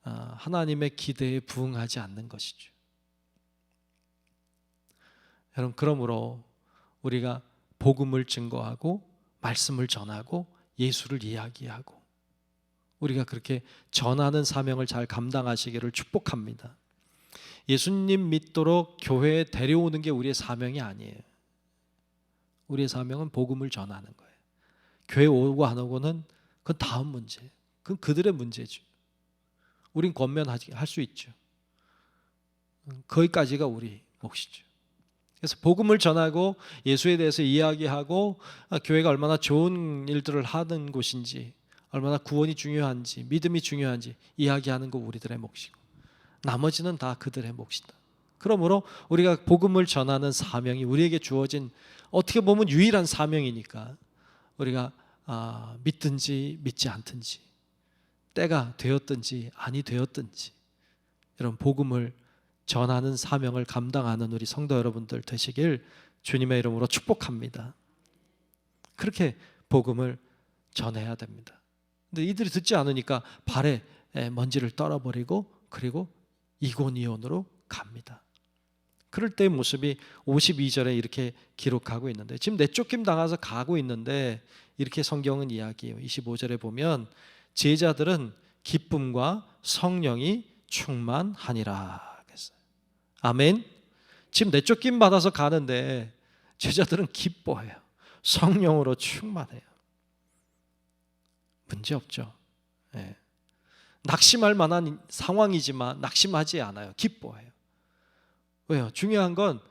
하나님의 기대에 부응하지 않는 것이죠. 여러분, 그러므로 우리가 복음을 증거하고 말씀을 전하고 예수를 이야기하고 우리가 그렇게 전하는 사명을 잘 감당하시기를 축복합니다. 예수님 믿도록 교회에 데려오는 게 우리의 사명이 아니에요. 우리의 사명은 복음을 전하는 거예요. 교회 오고 안 오고는 그건 다음 문제. 그건 그들의 문제죠. 우린 권면할 수 있죠. 거기까지가 우리 몫이죠. 그래서 복음을 전하고 예수에 대해서 이야기하고 교회가 얼마나 좋은 일들을 하는 곳인지, 얼마나 구원이 중요한지, 믿음이 중요한지 이야기하는 거 우리들의 몫이고 나머지는 다 그들의 몫이다. 그러므로 우리가 복음을 전하는 사명이 우리에게 주어진 어떻게 보면 유일한 사명이니까 우리가 믿든지 믿지 않든지 때가 되었든지 아니 되었든지 여러분 복음을 전하는 사명을 감당하는 우리 성도 여러분들 되시길 주님의 이름으로 축복합니다. 그렇게 복음을 전해야 됩니다. 근데 이들이 듣지 않으니까 발에 먼지를 떨어버리고 그리고 이고니온으로 갑니다. 그럴 때의 모습이 52절에 이렇게 기록하고 있는데 지금 내쫓김 당해서 가고 있는데 이렇게 성경은 이야기해요. 25절에 보면 제자들은 기쁨과 성령이 충만하니라 그랬어요. 아멘. 지금 내쫓김 받아서 가는데 제자들은 기뻐해요. 성령으로 충만해요. 문제 없죠. 네. 낙심할 만한 상황이지만 낙심하지 않아요. 기뻐해요. 왜요? 중요한 건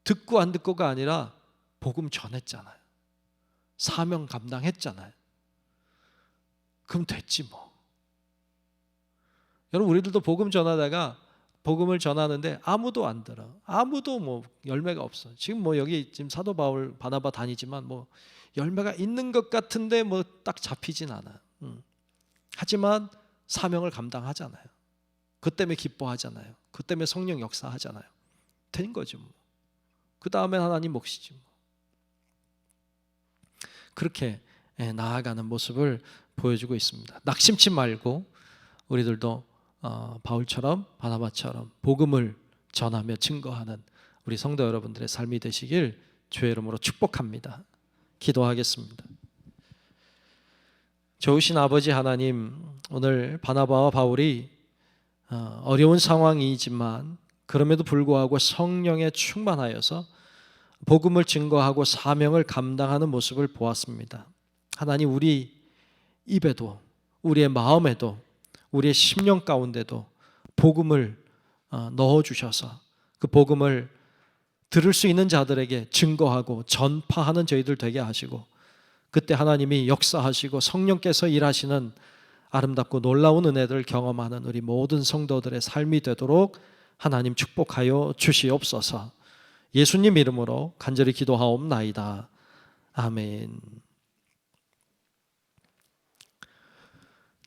듣고 안 듣고가 아니라 복음 전했잖아요. 사명 감당했잖아요. 그럼 됐지 뭐. 여러분 우리들도 복음 전하다가 복음을 전하는데 아무도 안 들어. 아무도 뭐 열매가 없어. 지금 뭐 여기 지금 사도 바울 바나바 다니지만 뭐 열매가 있는 것 같은데 뭐 딱 잡히진 않아. 하지만 사명을 감당하잖아요. 그 때문에 기뻐하잖아요. 그 때문에 성령 역사하잖아요. 된 거죠. 뭐. 그 다음에 하나님 몫이지. 뭐. 그렇게 나아가는 모습을 보여주고 있습니다. 낙심치 말고 우리들도 바울처럼 바나바처럼 복음을 전하며 증거하는 우리 성도 여러분들의 삶이 되시길 주의 이름으로 축복합니다. 기도하겠습니다. 좋으신 아버지 하나님, 오늘 바나바와 바울이 어려운 상황이지만 그럼에도 불구하고 성령에 충만하여서 복음을 증거하고 사명을 감당하는 모습을 보았습니다. 하나님, 우리 입에도 우리의 마음에도 우리의 심령 가운데도 복음을 넣어주셔서 그 복음을 들을 수 있는 자들에게 증거하고 전파하는 저희들 되게 하시고 그때 하나님이 역사하시고 성령께서 일하시는 아름답고 놀라운 은혜를 경험하는 우리 모든 성도들의 삶이 되도록 하나님 축복하여 주시옵소서. 예수님 이름으로 간절히 기도하옵나이다. 아멘.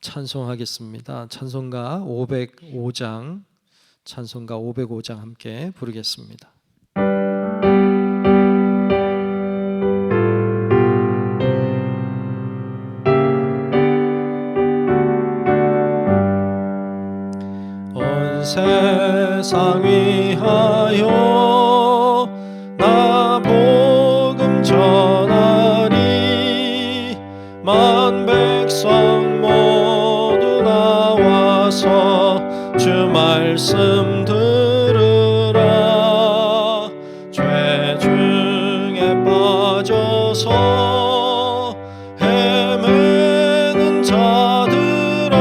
찬송하겠습니다. 찬송가 505장 함께 부르겠습니다. 주옵소서. 헤매는 자들아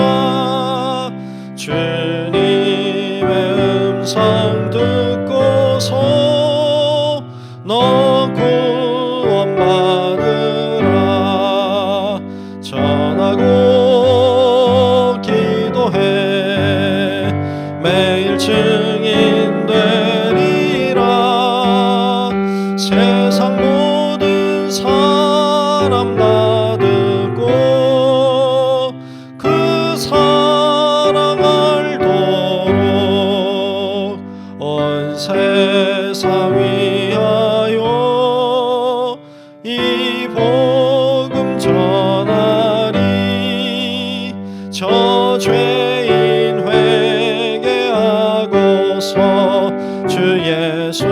주님의 음성 듣고서 너 구원받으라. 전하고 기도해 매일 증인 되리라. 세상 모든 사람 다 듣고 그 사랑 알도록 온 세상 위하여 이 복음 전하리. 저 죄인 회개하고서 주 예수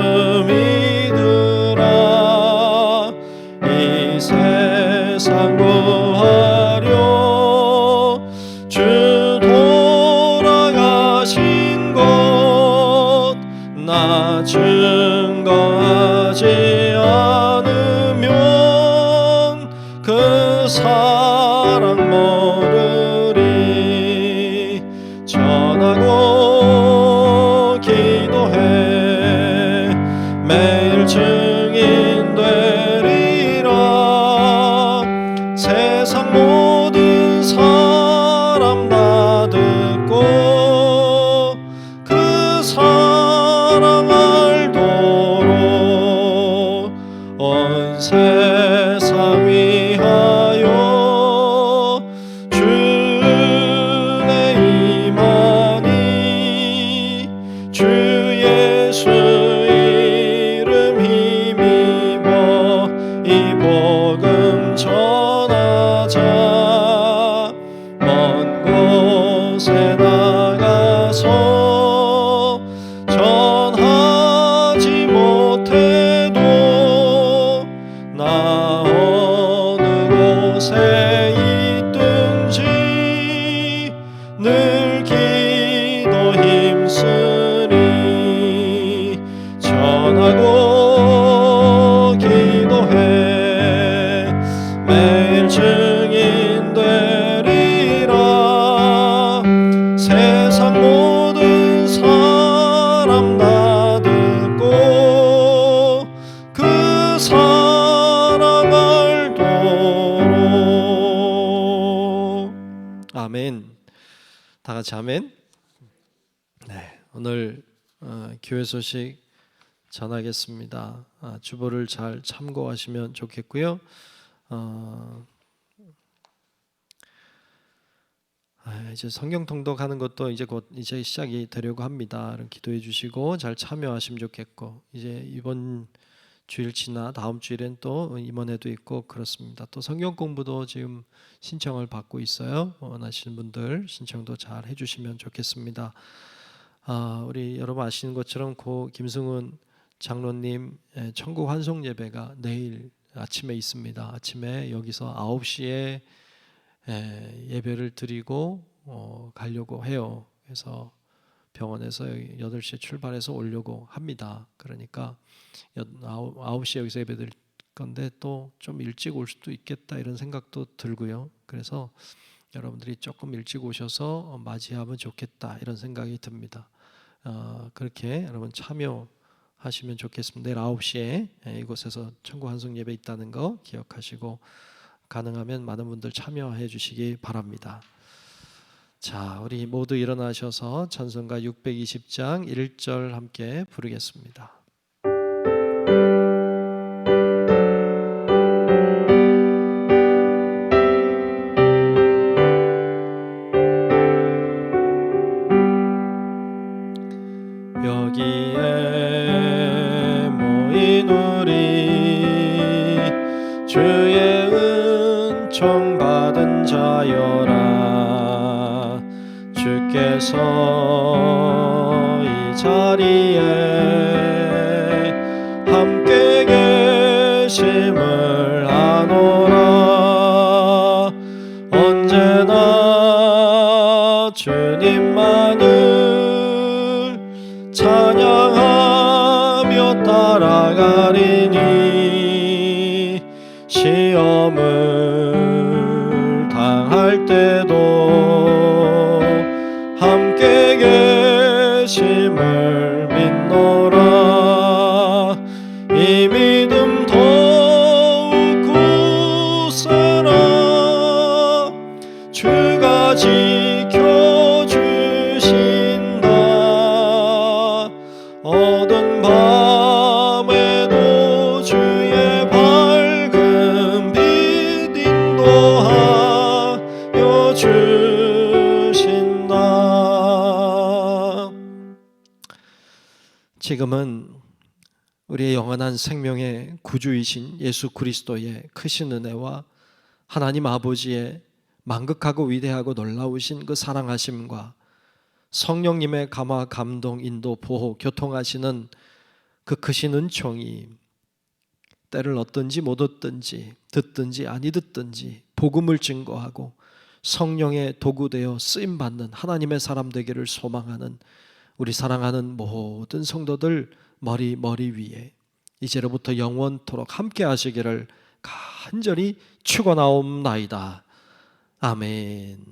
믿으라. 이 세상 구하려 주 돌아가신 곳 나 증거하지 않으면 그 사랑 모르리. 전하고 기도해 매일 증인 되리라. 세상 모든 사람 다 듣고 그 사랑 알도록 온 세상 위하여 주의 임하니. 주 예수 이름 힘입어 이 복음 전하자. 먼 곳에 나가서 전하지 못해도 나 어느 곳에 있든지 늘 기도 힘쓰니. 전하고 기도해 매일 증인 되리라. 세상 모든 사람 다 듣고 그 사랑 알도록. 아멘. 다 같이 아멘. 네, 오늘 교회 소식 전하겠습니다. 주보를 잘 참고하시면 좋겠고요. 이제 성경 통독하는 것도 이제 곧 이제 시작이 되려고 합니다. 기도해 주시고 잘 참여하시면 좋겠고, 이제 이번 주일 지나 다음 주일엔 또 임원회도 있고 그렇습니다. 또 성경 공부도 지금 신청을 받고 있어요. 원하시는 분들 신청도 잘 해주시면 좋겠습니다. 우리 여러분 아시는 것처럼 고 김승훈 장로님 천국 환송 예배가 내일 아침에 있습니다. 아침에 여기서 9시에 예배를 드리고 가려고 해요. 그래서 병원에서 8시에 출발해서 오려고 합니다. 그러니까 9시에 여기서 예배 드릴 건데 또 좀 일찍 올 수도 있겠다 이런 생각도 들고요. 그래서 여러분들이 조금 일찍 오셔서 맞이하면 좋겠다 이런 생각이 듭니다. 그렇게 여러분 참여하시면 좋겠습니다. 내일 9시에 이곳에서 천국 환송 예배 있다는 거 기억하시고 가능하면 많은 분들 참여해 주시기 바랍니다. 자, 우리 모두 일어나셔서 찬송가 620장 1절 함께 부르겠습니다. 여기에 모인 우리 주의 은총 받은 자여라. 주께서 이 자리에 함께 계심을 아노라. 언제나 주님만을 찬양하며 따라가리니 우리의 영원한 생명의 구주이신 예수 그리스도의 크신 은혜와 하나님 아버지의 만극하고 위대하고 놀라우신 그 사랑하심과 성령님의 감화, 감동, 인도, 보호, 교통하시는 그 크신 은총이 때를 얻든지 못 얻든지 듣든지 아니 듣든지 복음을 증거하고 성령의 도구되어 쓰임받는 하나님의 사람 되기를 소망하는 우리 사랑하는 모든 성도들 머리 위에 이제로부터 영원토록 함께 하시기를 간절히 축원하옵나이다. 아멘.